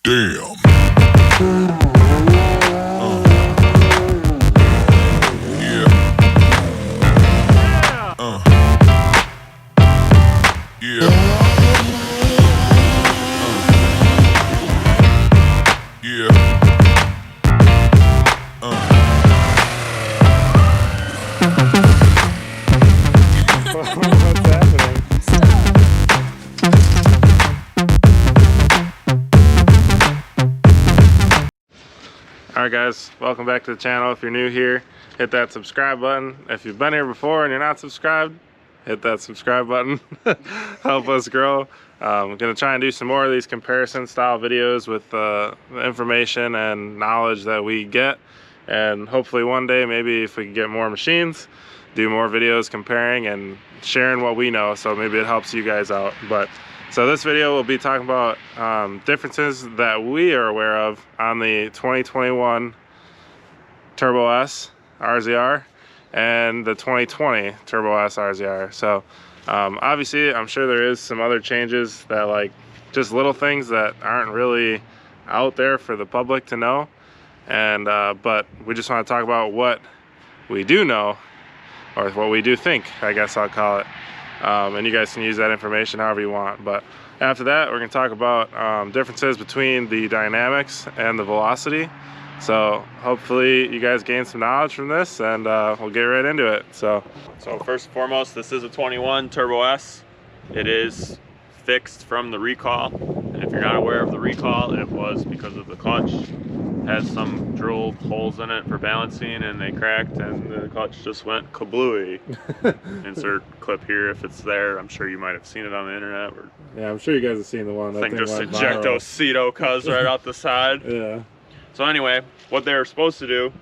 Damn. Yeah. Yeah. Yeah. What's happening? Alright guys, welcome back to the channel. If you're new here, hit that subscribe button. If you've been here before and you're not subscribed, hit that subscribe button. Help us grow. I'm going to try and do some more of these comparison style videos with the information and knowledge that we get. And hopefully one day, maybe if we can get more machines, do more videos comparing and sharing what we know, so maybe it helps you guys out. But so this video will be talking about differences that we are aware of on the 2021 Turbo S RZR and the 2020 Turbo S RZR. So obviously I'm sure there is some other changes that, like, just little things that aren't really out there for the public to know. And but we just want to talk about what we do know, or what we do think, I guess I'll call it. And you guys can use that information however you want. But after that, we're going to talk about differences between the Dynamix and the Velocity. So hopefully you guys gain some knowledge from this, and we'll get right into it. So first and foremost, this is a 21 Turbo S. It is fixed from the recall. And if you're not aware of the recall, it was because of the clutch. It has some drilled holes in it for balancing, and they cracked, and the clutch just went kablooey. Insert clip here if it's there. I'm sure you might have seen it on the internet. yeah, I'm sure you guys have seen the one. That thing just ejecto cuz right out the side. Yeah. So anyway, what they were supposed to do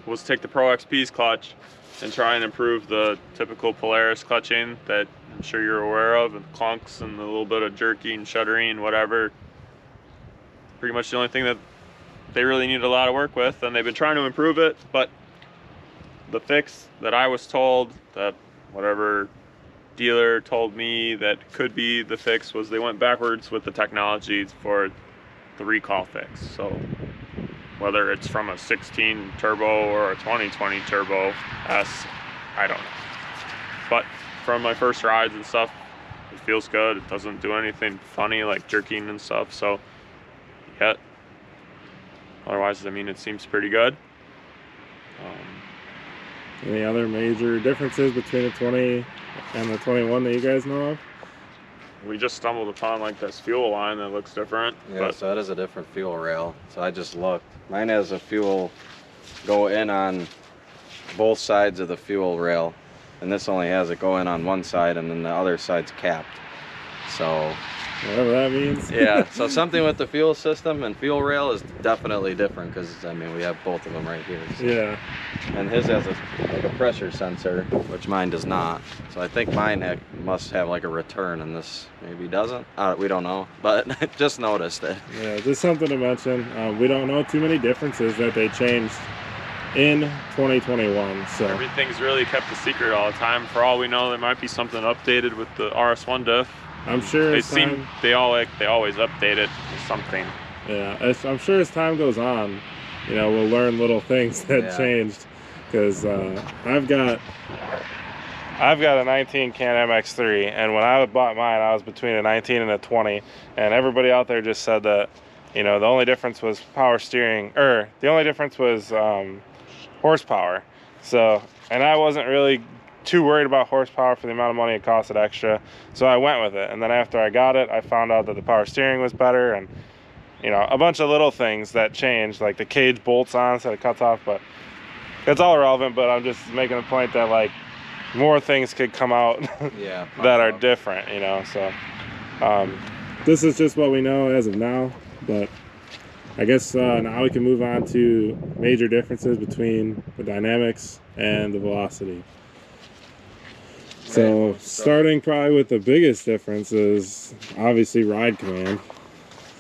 was take the Pro XP's clutch and try and improve the typical Polaris clutching that I'm sure you're aware of, and clunks and a little bit of jerky and shuddering, whatever. Pretty much the only thing that they really need a lot of work with, and they've been trying to improve it. But the fix that I was told, that whatever dealer told me that could be the fix, was they went backwards with the technology for the recall fix. So whether it's from a 16 turbo or a 2020 turbo S, I don't know. But from my first rides and stuff, it feels good. It doesn't do anything funny like jerking and stuff. So yeah. Otherwise, I mean, it seems pretty good. Any other major differences between the 20 and the 21 that you guys know of? We just stumbled upon like this fuel line that looks different. Yeah, but so that is a different fuel rail. So I just looked. Mine has a fuel go in on both sides of the fuel rail, and this only has it go in on one side, and then the other side's capped. So whatever that means. Yeah, so something with the fuel system and fuel rail is definitely different, because I mean we have both of them right here. So. Yeah. And his has like a pressure sensor, which mine does not. So I think mine must have like a return, and this maybe doesn't. We don't know, but just noticed it. Yeah, just something to mention. We don't know too many differences that they changed in 2021. So everything's really kept a secret all the time. For all we know, there might be something updated with the RS1 diff. I'm sure they always update it with something. Yeah, I'm sure as time goes on, you know, we'll learn little things that changed. Because I've got a 19 Can-am X3, and when I bought mine, I was between a 19 and a 20, and everybody out there just said that, you know, the only difference was power steering, or the only difference was horsepower. So, and I wasn't really too worried about horsepower for the amount of money it costed extra, so I went with it. And then after I got it, I found out that the power steering was better, and, you know, a bunch of little things that changed, like the cage bolts on so it cuts off. But it's all irrelevant. But I'm just making a point that, like, more things could come out that are different, you know. So this is just what we know as of now, but I guess now we can move on to major differences between the Dynamix and the Velocity. So starting probably with the biggest difference is obviously ride command.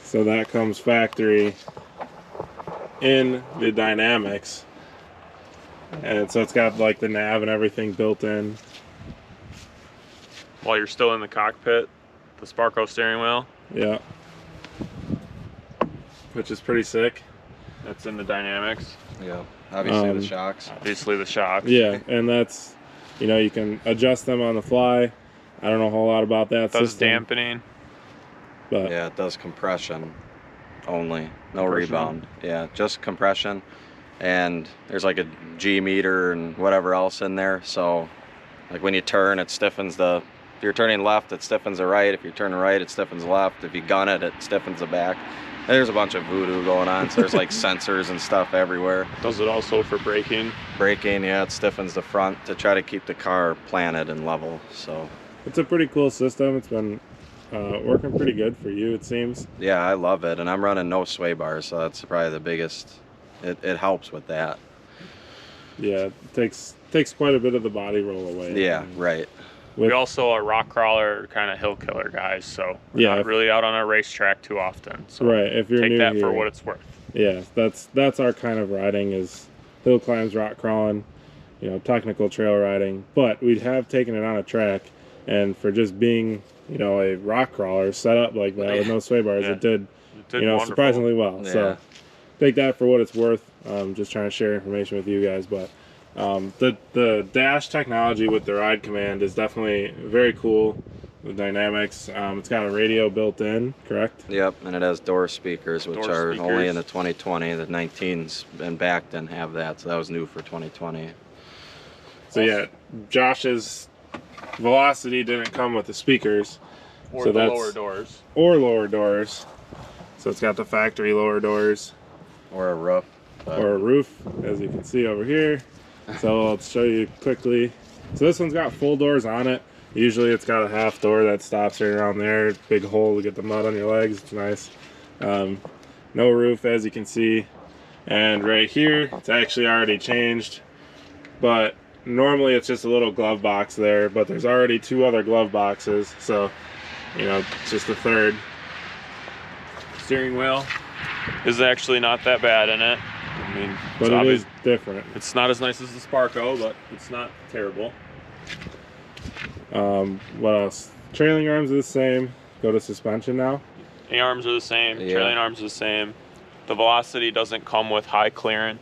So that comes factory in the Dynamix. And so it's got like the nav and everything built in. While you're still in the cockpit, the Sparco steering wheel. Yeah. which is pretty sick. That's in the Dynamix. Yeah, obviously the shocks. Obviously the shocks. Yeah, and that's, you know, you can adjust them on the fly. I don't know a whole lot about that Does system. dampening. But Yeah, it does compression only, no Compression? rebound. Yeah, just compression. And there's like a G meter and whatever else in there. So like when you turn, it stiffens the, if you're turning left, it stiffens the right. If you're turning right, it stiffens the left. If you gun it, it stiffens the back. And there's a bunch of voodoo going on. So there's like sensors and stuff everywhere. Does it also for braking? Braking, yeah, it stiffens the front to try to keep the car planted and level. So it's a pretty cool system. It's been working pretty good for you, it seems. yeah, I love it. And I'm running no sway bars, so that's probably the biggest. It helps with that. Yeah, it takes quite a bit of the body roll away. Yeah, right. We also are rock crawler, kind of hill killer guys, so we're Yeah, not really out on a racetrack too often. So Right, if you're take new that here, for what it's worth. yeah, that's our kind of riding, is hill climbs, rock crawling, you know, technical trail riding. But we have taken it on a track, and for just being, you know, a rock crawler set up like that with no sway bars, Yeah. it did, It did you know, wonderful. surprisingly well. Yeah. So take that for what it's worth. Just trying to share information with you guys, but the dash technology with the ride command is definitely very cool. The Dynamix, it's got a radio built in, correct? Yep, and it has door speakers, which Door are only in speakers. the 2020. The 19s and back didn't have that, so that was new for 2020. So yeah, Josh's Velocity didn't come with the speakers Or so the that's- lower doors. or lower doors. So it's got the factory lower doors Or a roof. but- or a roof, as you can see over here. So I'll show you quickly. So this one's got full doors on it. Usually it's got a half door that stops right around there. Big hole to get the mud on your legs. It's nice. No roof, as you can see. And right here, it's actually already changed. But normally it's just a little glove box there, but there's already two other glove boxes. So, you know, it's just a third. Steering wheel is actually not that bad in it. I mean, But it is different. it's not as nice as the Sparko, but it's not terrible. What else? Trailing arms are the same. Go to suspension now. A-arms are the same, Yeah. trailing arms are the same. The Velocity doesn't come with high clearance.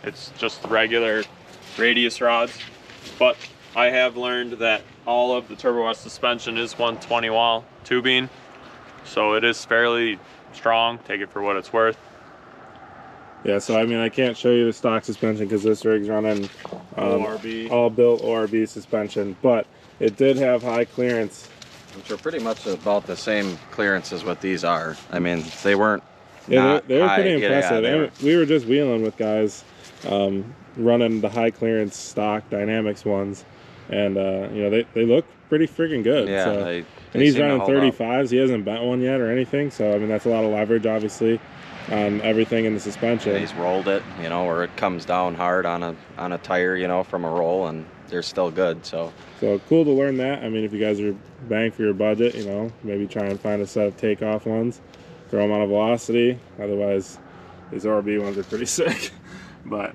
It's just regular radius rods. But I have learned that all of the Turbo S suspension is 120 wall tubing. So it is fairly strong. Take it for what it's worth. Yeah, so I mean, I can't show you the stock suspension because this rig's running ORB. all built ORB suspension, but it did have high clearance. Which are pretty much about the same clearance as what these are. I mean, they weren't. Yeah, not they were high. pretty Yeah, impressive. they were- We were just wheeling with guys running the high clearance stock Dynamix ones, and you know, they look pretty freaking good. Yeah, so. they And he's seem to running hold up. 35s. He hasn't bent one yet or anything, so I mean, that's a lot of leverage, obviously, on everything in the suspension. Yeah, he's rolled it, you know, where it comes down hard on a tire, you know, from a roll, and they're still good. So So cool to learn that. I mean, if you guys are bang for your budget, you know, maybe try and find a set of takeoff ones, throw them on a Velocity. Otherwise, these RB ones are pretty sick. But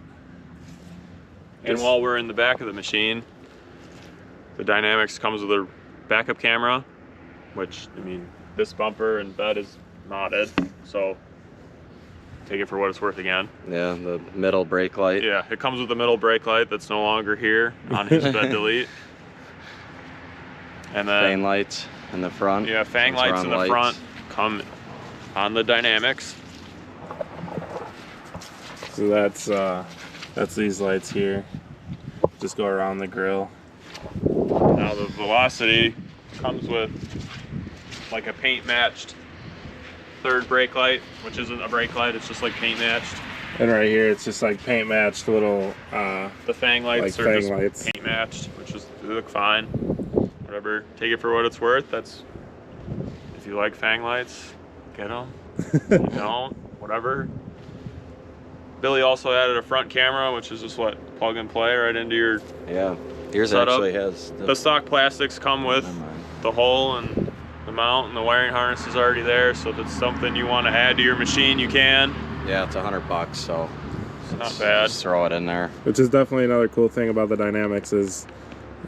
And while we're in the back of the machine, the Dynamix comes with a backup camera, which, I mean, this bumper and bed is modded, so take it for what it's worth again. yeah, the middle brake light. Yeah, it comes with a middle brake light that's no longer here on his bed delete. And then, Fang lights in the front. yeah, fang Since we're lights on in the lights. front come on the Dynamix. so that's these lights here. Just go around the grill. Now the Velocity comes with like a paint matched third brake light, which isn't a brake light, it's just like paint matched. And right here, it's just like paint matched little. The fang lights Like are fang just lights. paint matched, which is, they look fine. Whatever, take it for what it's worth. That's, if you like fang lights, get them. If you don't, whatever. Billy also added a front camera, which is just what, plug and play right into your. Yeah, yours Setup. actually has The stock plastics come with Never mind. the hole and the mount, and the wiring harness is already there. So if it's something you want to add to your machine, you can. Yeah, it's $100, so It's not bad. just throw it in there. Which is definitely another cool thing about the Dynamix is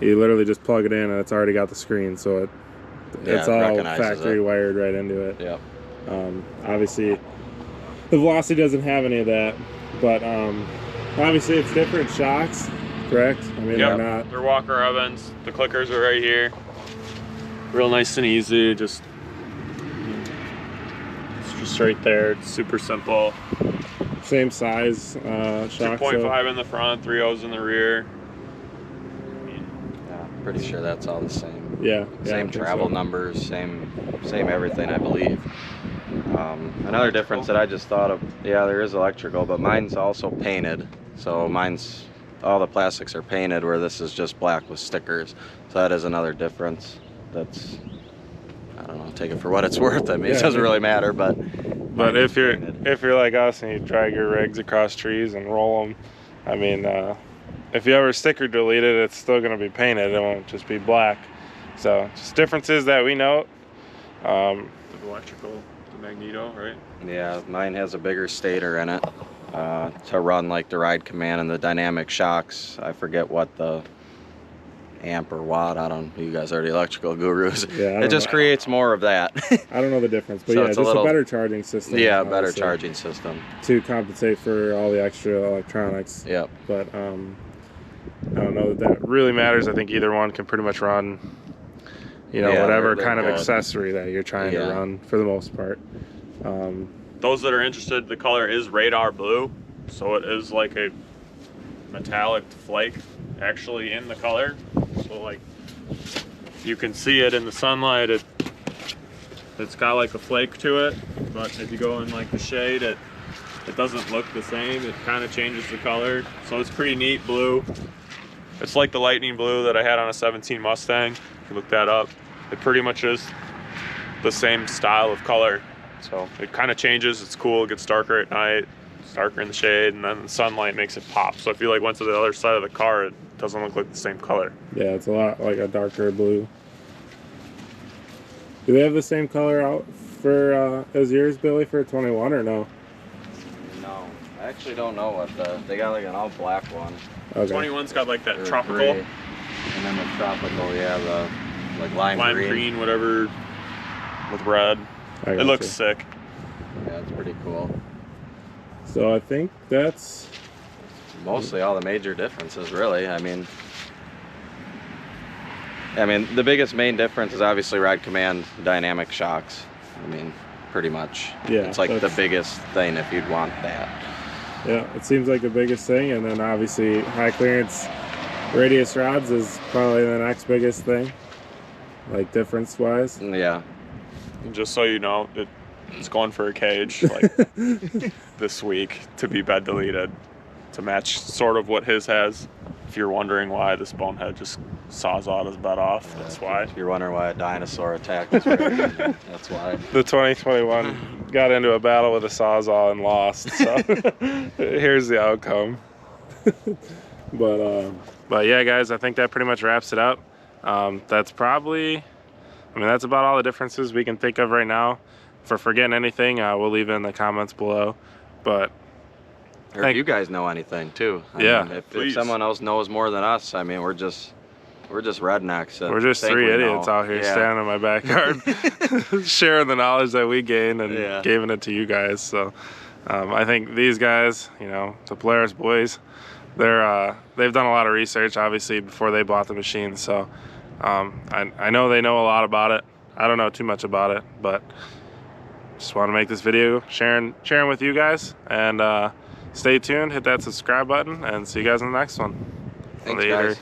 you literally just plug it in and it's already got the screen, so Yeah, it's it all recognizes factory it. wired right into it. Yep. Obviously, The Velocity doesn't have any of that, but obviously it's different shocks, correct? I mean, Yep, they're not. they're Walker ovens. The clickers are right here. Real nice and easy. It's just right there. It's super simple. Same size shocks. 2.5 in the front, 3.0s in the rear. Yeah, pretty sure that's all the same. Yeah. Same travel numbers, same everything, I believe. Another difference that I just thought of, yeah, there is electrical, but mine's also painted. So mine's, all the plastics are painted, where this is just black with stickers. So that is another difference. That's, I don't know, take it for what it's worth. I mean, it doesn't really matter, but if you're like us and you drag your rigs across trees and roll them, I mean, if you ever sticker delete it, it's still going to be painted. It won't just be black. So just differences that we note. The electrical, the magneto, right? yeah, mine has a bigger stator in it to run like the ride command and the dynamic shocks. I forget what the amp or watt, I don't know, you guys are the electrical gurus. Yeah, it just creates more of that. I don't know the difference, but So yeah, it's just a little, a better charging system. yeah, better obviously, charging system. to compensate for all the extra electronics. Yep. But I don't know that really matters. I think either one can pretty much run, you know, Yeah, whatever they're kind of good. accessory that you're trying to run for the most part. Those that are interested, the color is radar blue, so it is like a metallic flake actually in the color. So like you can see it in the sunlight, it's got like a flake to it, but if you go in like the shade, it doesn't look the same. It kind of changes the color, so it's pretty neat blue. It's like the lightning blue that I had on a 17 Mustang. If you look that up, it pretty much is the same style of color. So it kind of changes. It's cool. It gets darker at night, it's darker in the shade, and then the sunlight makes it pop. So if you like went to the other side of the car, it doesn't look like the same color. Yeah, it's a lot like a darker blue. Do they have the same color out for as yours, Billy, for 21 or no? No, I actually don't know what they got, like an all black one. Okay. 21's got like that Or tropical, gray. And then the tropical, yeah, the like lime green. whatever, with red. I It gotcha. looks sick. Yeah, it's pretty cool. So I think that's Mostly all the major differences, really. I mean, the biggest main difference is obviously ride command dynamic shocks. I mean, pretty much. Yeah, It's like the that's- biggest thing if you'd want that. yeah, it seems like the biggest thing, and then obviously high clearance radius rods is probably the next biggest thing, like difference wise. Yeah. And just so you know, it's going for a cage like this week to be bed deleted to match sort of what his has. If you're wondering why this bonehead just saws out his bed off, that's why. If you're wondering why a dinosaur attacked us, that's why. The 2021 got into a battle with a Sawzall and lost, so here's the outcome. But yeah, guys, I think that pretty much wraps it up. That's probably, that's about all the differences we can think of right now. If we're forgetting anything, we'll leave it in the comments below. But Or if you guys know anything too. I Yeah, mean, if please. someone else knows more than us, we're just rednecks. that we're just think three we idiots know. out here Yeah. standing in my backyard, sharing the knowledge that we gained and Yeah. giving it to you guys. So I think these guys, the Polaris boys, they've done a lot of research, obviously, before they bought the machine. So I know they know a lot about it. I don't know too much about it, but just want to make this video sharing with you guys. And stay tuned, hit that subscribe button, and see you guys in the next one. Thanks, Later. guys.